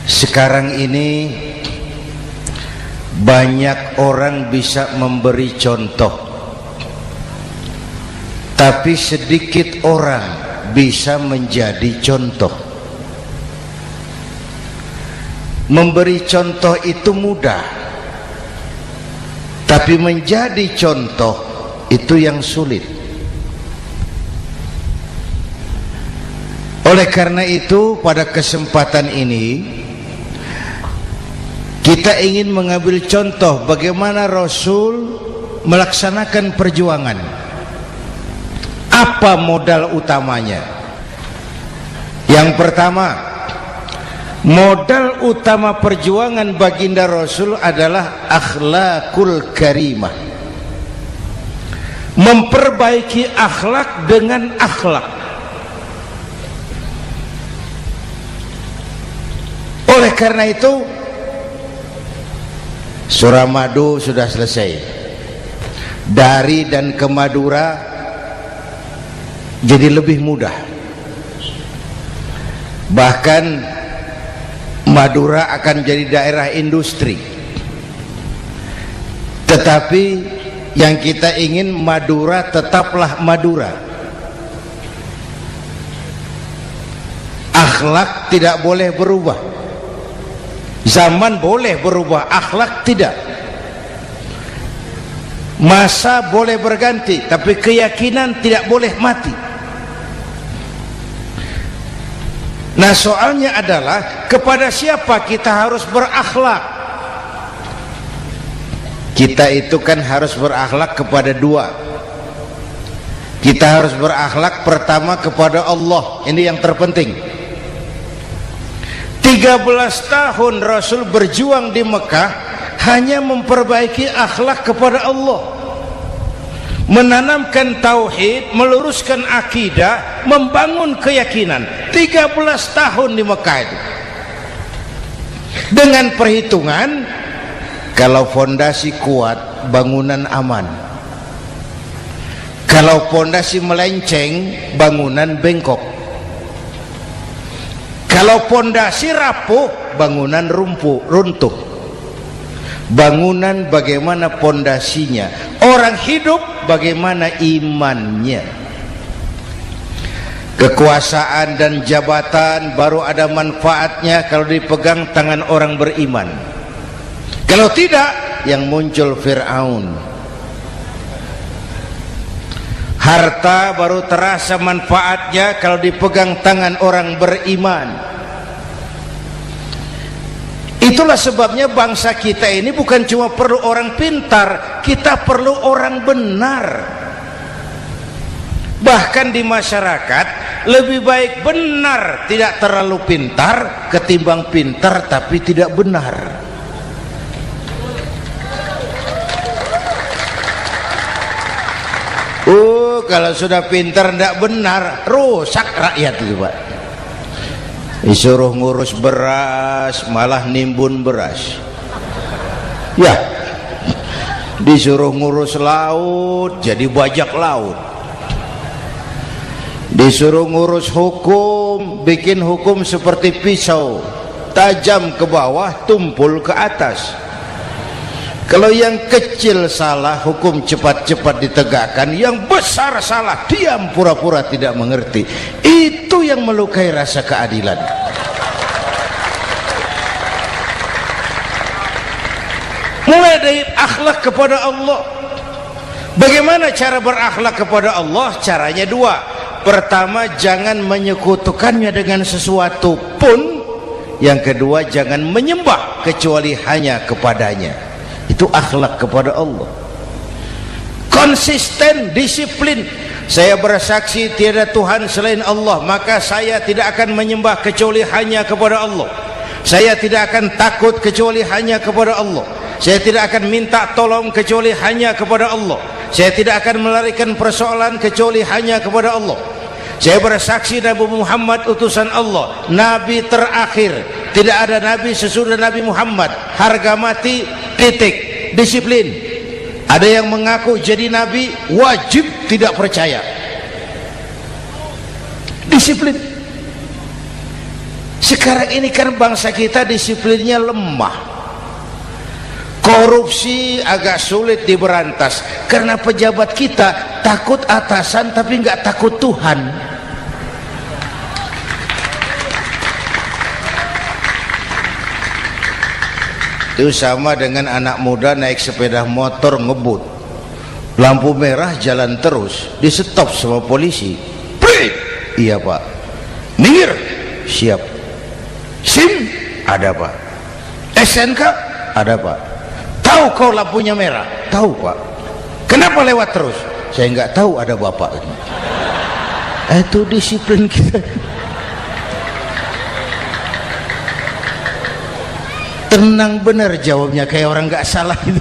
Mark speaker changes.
Speaker 1: Sekarang ini banyak orang bisa memberi contoh, tapi sedikit orang bisa menjadi contoh. Memberi contoh itu mudah, tapi menjadi contoh itu yang sulit. Oleh karena itu, pada kesempatan ini kita ingin mengambil contoh bagaimana Rasul melaksanakan perjuangan. Apa modal utamanya? Yang pertama, modal utama perjuangan baginda Rasul adalah akhlakul karimah. Memperbaiki akhlak dengan akhlak. Oleh karena itu, surah Madu sudah selesai. Dari dan ke Madura jadi lebih mudah. Bahkan Madura akan jadi daerah industri. Tetapi yang kita ingin, Madura tetaplah Madura. Akhlak tidak boleh berubah. Zaman boleh berubah, akhlak tidak. Masa boleh berganti, tapi keyakinan tidak boleh mati. Nah, soalnya adalah kepada siapa kita harus berakhlak? Kita itu kan harus berakhlak kepada dua. Kita harus berakhlak pertama kepada Allah. Ini yang terpenting. 13 tahun Rasul berjuang di Mekah hanya memperbaiki akhlak kepada Allah, menanamkan tauhid, meluruskan akidah, membangun keyakinan. 13 tahun di Mekah itu, dengan perhitungan kalau fondasi kuat, bangunan aman. Kalau fondasi melenceng, bangunan bengkok. Kalau pondasi rapuh, bangunan runtuh. Bangunan bagaimana pondasinya? Orang hidup bagaimana imannya? Kekuasaan dan jabatan baru ada manfaatnya kalau dipegang tangan orang beriman. Kalau tidak, yang muncul Fir'aun. Harta baru terasa manfaatnya kalau dipegang tangan orang beriman. Itulah sebabnya bangsa kita ini bukan cuma perlu orang pintar, kita perlu orang benar. Bahkan di masyarakat lebih baik benar tidak terlalu pintar ketimbang pintar tapi tidak benar. Kalau sudah pintar tidak benar, rusak rakyat itu, Pak. Disuruh ngurus beras malah nimbun beras. Ya, disuruh ngurus laut jadi bajak laut. Disuruh ngurus hukum, bikin hukum seperti pisau, tajam ke bawah, tumpul ke atas. Kalau yang kecil salah, hukum cepat-cepat ditegakkan. Yang besar salah, diam pura-pura tidak mengerti. Itu yang melukai rasa keadilan. Mulai dari akhlak kepada Allah. Bagaimana cara berakhlak kepada Allah? Caranya dua. Pertama, jangan menyekutukannya dengan sesuatu pun. Yang kedua, jangan menyembah kecuali hanya kepadanya. Itu akhlak kepada Allah. Konsisten, disiplin. Saya bersaksi tiada Tuhan selain Allah, maka saya tidak akan menyembah kecuali hanya kepada Allah. Saya tidak akan takut kecuali hanya kepada Allah. Saya tidak akan minta tolong kecuali hanya kepada Allah. Saya tidak akan melarikan persoalan kecuali hanya kepada Allah. Saya bersaksi Nabi Muhammad utusan Allah, Nabi terakhir. Tidak ada Nabi sesudah Nabi Muhammad. Harga mati, titik. Disiplin. Ada yang mengaku jadi Nabi, wajib tidak percaya. Disiplin. Sekarang ini kan bangsa kita disiplinnya lemah, korupsi agak sulit diberantas karena pejabat kita takut atasan tapi nggak takut Tuhan. Itu sama dengan anak muda naik sepeda motor ngebut, lampu merah jalan terus, di stop sama polisi. Prit! Iya pak. Minggir. Siap. SIM? Ada pak. SNK? Ada pak. Tahu kau lampunya merah? Tahu pak. Kenapa lewat terus? Saya nggak tahu, ada bapak. Itu disiplin kita. Tenang bener jawabnya, kayak orang nggak salah gitu.